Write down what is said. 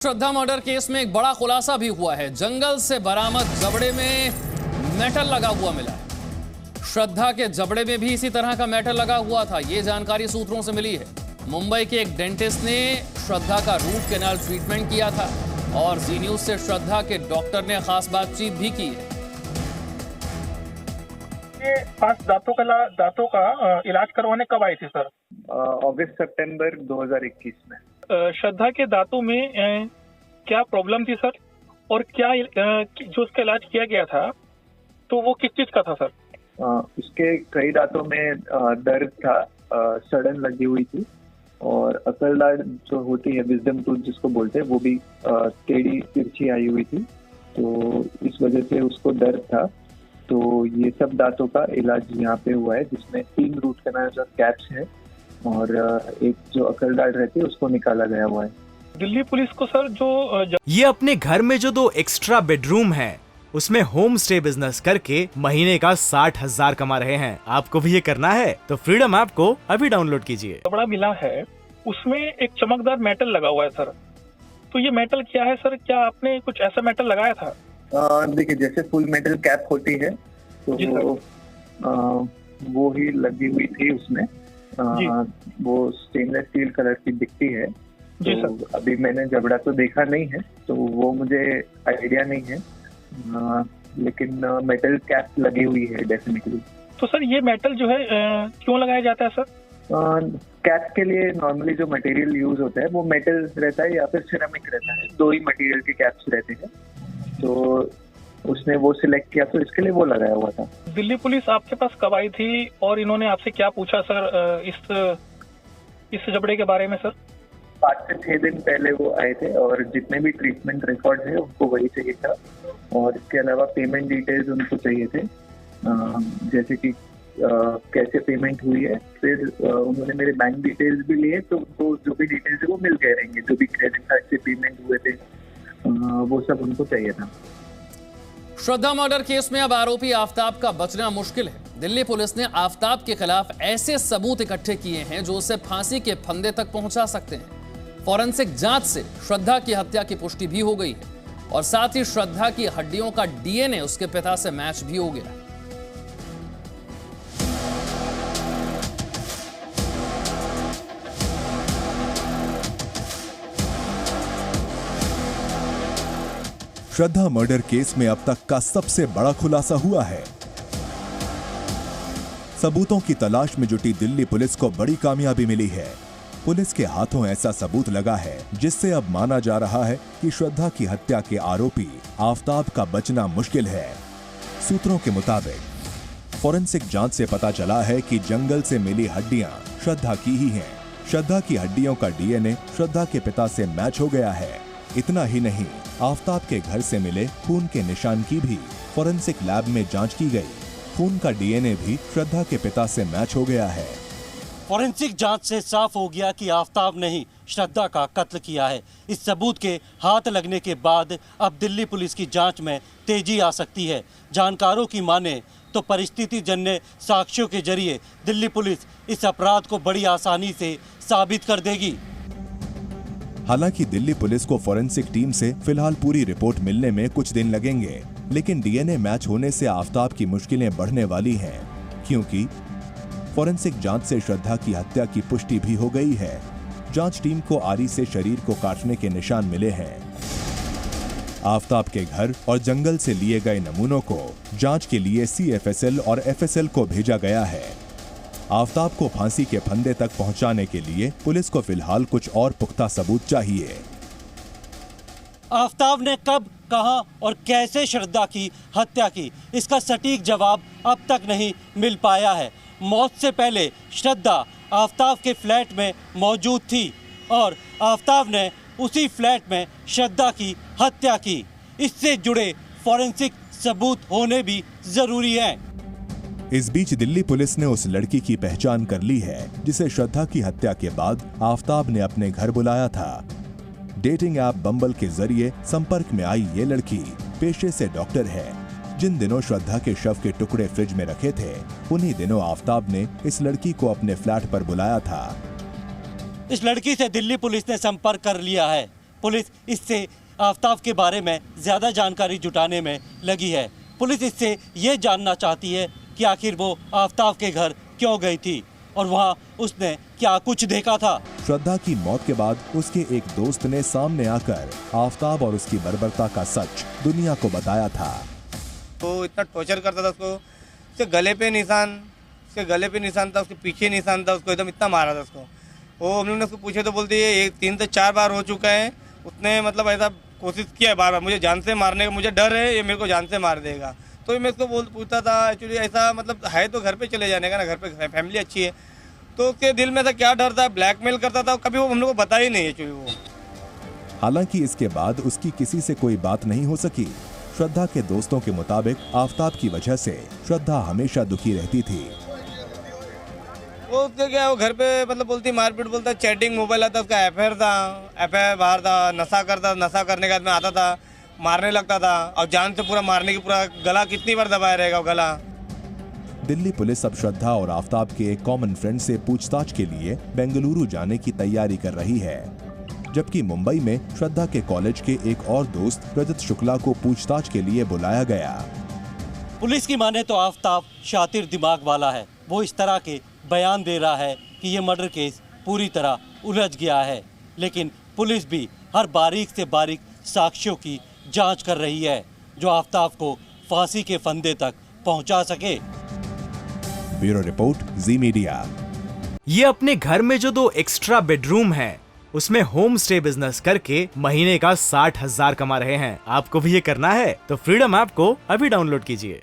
श्रद्धा murder case में एक बड़ा खुलासा भी हुआ है। जंगल से बरामद जबड़े में मेटल लगा हुआ मिला है। श्रद्धा के जबड़े में भी इसी तरह का मेटल लगा हुआ था। ये जानकारी सूत्रों से मिली है। मुंबई के एक डेंटिस्ट ने श्रद्धा का रूट कैनाल ट्रीटमेंट किया था और जी न्यूज से श्रद्धा के डॉक्टर ने खास बातचीत भी की है। ये 5 दांतों का इलाज करवाने कब आए थे सर? अगस्त सितंबर 2021 में। श्रद्धा के दांतों में क्या प्रॉब्लम थी सर, और क्या जो उसका इलाज किया गया था तो वो किस चीज का था सर? उसके कई दांतों में दर्द था, सड़न लगी हुई थी और अकल दाढ़ जो होती है, विजडम टूथ जिसको बोलते हैं, वो भी टेढ़ी तिरछी आई हुई थी। तो इस वजह से उसको दर्द था। तो ये सब दांतों का इलाज यहाँ पे हुआ है, जिसमें 3 रूट कैनाल और कैप्स है और एक जो अकल दाढ़ रहती है उसको निकाला गया हुआ है। दिल्ली पुलिस को सर ये अपने घर में जो 2 एक्स्ट्रा बेडरूम है उसमें होम स्टे बिजनेस करके महीने का 60,000 कमा रहे हैं। आपको भी ये करना है तो फ्रीडम ऐप को अभी डाउनलोड कीजिए। जबड़ा मिला है उसमें एक चमकदार मेटल लगा हुआ है सर, तो ये मेटल क्या है सर? क्या आपने कुछ ऐसा मेटल लगाया था? देखिए, जैसे फुल मेटल कैप होती है तो वो ही लगी हुई थी उसमें। वो स्टेनलेस स्टील कलर की दिखती है। तो अभी मैंने जबड़ा तो देखा नहीं है तो वो मुझे आइडिया नहीं है, लेकिन मेटल कैप लगी हुई है डेफिनेटली। तो सर ये मेटल जो है क्यों लगाया जाता है सर? कैप के लिए नॉर्मली जो मटेरियल यूज होता है वो मेटल रहता है या फिर सिरेमिक रहता है। 2 ही मटेरियल के कैप्स रहते हैं, तो उसने वो सिलेक्ट किया तो इसके लिए वो लगाया हुआ था। दिल्ली पुलिस आपके पास कब आई थी और इन्होंने आपसे क्या पूछा सर इस जबड़े के बारे में सर? 5 से 6 दिन पहले वो आए थे और जितने भी ट्रीटमेंट रिकॉर्ड है उनको वही चाहिए था और इसके अलावा पेमेंट डिटेल्स उनको चाहिए थे, जैसे कि कैसे पेमेंट हुई है। फिर उन्होंने मेरे बैंक डिटेल्स भी लिए, तो उनको जो भी डिटेल्स है वो मिल गए रहेंगे। जो भी क्रेडिट कार्ड से पेमेंट हुए थे वो सब उनको चाहिए था। श्रद्धा मर्डर केस में अब आरोपी आफ्ताब का बचना मुश्किल है। दिल्ली पुलिस ने आफ्ताब के खिलाफ ऐसे सबूत इकट्ठे किए हैं जो उसे फांसी के फंदे तक पहुंचा सकते हैं। फॉरेंसिक जांच से श्रद्धा की हत्या की पुष्टि भी हो गई है और साथ ही श्रद्धा की हड्डियों का डीएनए उसके पिता से मैच भी हो गया है। श्रद्धा मर्डर केस में अब तक का सबसे बड़ा खुलासा हुआ है। सबूतों की तलाश में जुटी दिल्ली पुलिस को बड़ी कामयाबी मिली है। पुलिस के हाथों ऐसा सबूत लगा है जिससे अब माना जा रहा है कि श्रद्धा की हत्या के आरोपी आफ्ताब का बचना मुश्किल है। सूत्रों के मुताबिक फॉरेंसिक जांच से पता चला है कि जंगल से मिली हड्डियां श्रद्धा की ही हैं। श्रद्धा की हड्डियों का डीएनए श्रद्धा के पिता से मैच हो गया है। इतना ही नहीं, आफ्ताब के घर से मिले खून के निशान की भी फॉरेंसिक लैब में जांच की गई। खून का डीएनए भी श्रद्धा के पिता से मैच हो गया है। फॉरेंसिक जांच से साफ हो गया कि आफ्ताब ने ही श्रद्धा का कत्ल किया है। इस सबूत के हाथ लगने के बाद अब दिल्ली पुलिस की जांच में तेजी आ सकती है। जानकारों की माने तो परिस्थिति जन्य साक्ष्यों के जरिए दिल्ली पुलिस इस अपराध को बड़ी आसानी से साबित कर देगी। हालांकि दिल्ली पुलिस को फॉरेंसिक टीम से फिलहाल पूरी रिपोर्ट मिलने में कुछ दिन लगेंगे, लेकिन डीएनए मैच होने से आफ्ताब की मुश्किलें बढ़ने वाली हैं, क्योंकि फॉरेंसिक जांच से श्रद्धा की हत्या की पुष्टि भी हो गई है। जांच टीम को आरी से शरीर को काटने के निशान मिले हैं। आफ्ताब के घर और जंगल से लिए गए नमूनों को जांच के लिए CFSL और FSL को भेजा गया है। आफ्ताब को फांसी के फंदे तक पहुंचाने के लिए पुलिस को फिलहाल कुछ और पुख्ता सबूत चाहिए। आफ्ताब ने कब, कहां और कैसे श्रद्धा की हत्या की, इसका सटीक जवाब अब तक नहीं मिल पाया है। मौत से पहले श्रद्धा आफ्ताब के फ्लैट में मौजूद थी और आफ्ताब ने उसी फ्लैट में श्रद्धा की हत्या की। इससे जुड़े फॉरेंसिक सबूत होने भी जरूरी हैं। इस बीच दिल्ली पुलिस ने उस लड़की की पहचान कर ली है जिसे श्रद्धा की हत्या के बाद आफ्ताब ने अपने घर बुलाया था। डेटिंग ऐप बम्बल के जरिए संपर्क में आई ये लड़की पेशे से डॉक्टर है। जिन दिनों श्रद्धा के शव के टुकड़े फ्रिज में रखे थे, उन्हीं दिनों आफ्ताब ने इस लड़की को अपने फ्लैट पर बुलाया था। इस लड़की से दिल्ली पुलिस ने संपर्क कर लिया है। पुलिस इससे आफ्ताब के बारे में ज़्यादा जानकारी जुटाने में लगी है। पुलिस इससे ये जानना चाहती है कि आखिर वो आफ्ताब के घर क्यों गई थी और वहाँ उसने क्या कुछ देखा था। श्रद्धा की मौत के बाद उसके एक दोस्त ने सामने आकर आफ्ताब और उसकी बर्बरता का सच दुनिया को बताया था। तो इतना टॉर्चर करता था उसको, उसके गले पे निशान था, उसके पीछे निशान था, उसको एकदम इतना मारा था उसको। वो हम लोग ने उसको पूछे तो बोलते ये 3 से 4 बार हो चुका है, उसने मतलब ऐसा कोशिश किया है बार बार मुझे जान से मारने का, मुझे डर है ये मेरे को जान से मार देगा। तो मैं उसको पूछता था एक्चुअली ऐसा मतलब है तो घर पे चले जाने का ना, घर पे फैमिली अच्छी है। तो उसके दिल में ऐसा क्या डर था, ब्लैकमेल करता था, कभी वो हम लोग को बता ही नहीं एक्चुअली वो। हालांकि इसके बाद उसकी किसी से कोई बात नहीं हो सकी। श्रद्धा के दोस्तों के मुताबिक आफ्ताब की वजह से श्रद्धा हमेशा दुखी रहती थी। वो उसके क्या वो घर पे मतलब बोलती मारपीट, बोलता चैटिंग मोबाइल आता, उसका अफेयर बाहर था, नशा करने के बाद में आता था, मारने लगता था और जान से पूरा मारने की पूरा गला कितनी बार दबाया रहेगा गला। दिल्ली पुलिस अब श्रद्धा और आफ्ताब के एक कॉमन फ्रेंड से पूछताछ के लिए बेंगलुरु जाने की तैयारी कर रही है, जबकि मुंबई में श्रद्धा के कॉलेज के एक और दोस्त रजत शुक्ला को पूछताछ के लिए बुलाया गया। पुलिस की माने तो आफ्ताब शातिर दिमाग वाला है। वो इस तरह के बयान दे रहा है कि ये मर्डर केस पूरी तरह उलझ गया है, लेकिन पुलिस भी हर बारीक से बारीक साक्ष्यों की जांच कर रही है जो आफ्ताब को फांसी के फंदे तक पहुंचा सके। ब्यूरो रिपोर्ट, जी मीडिया। ये अपने घर में जो 2 एक्स्ट्रा बेडरूम हैं, उसमें होम स्टे बिजनेस करके महीने का 60,000 कमा रहे हैं। आपको भी ये करना है तो फ्रीडम ऐप को अभी डाउनलोड कीजिए।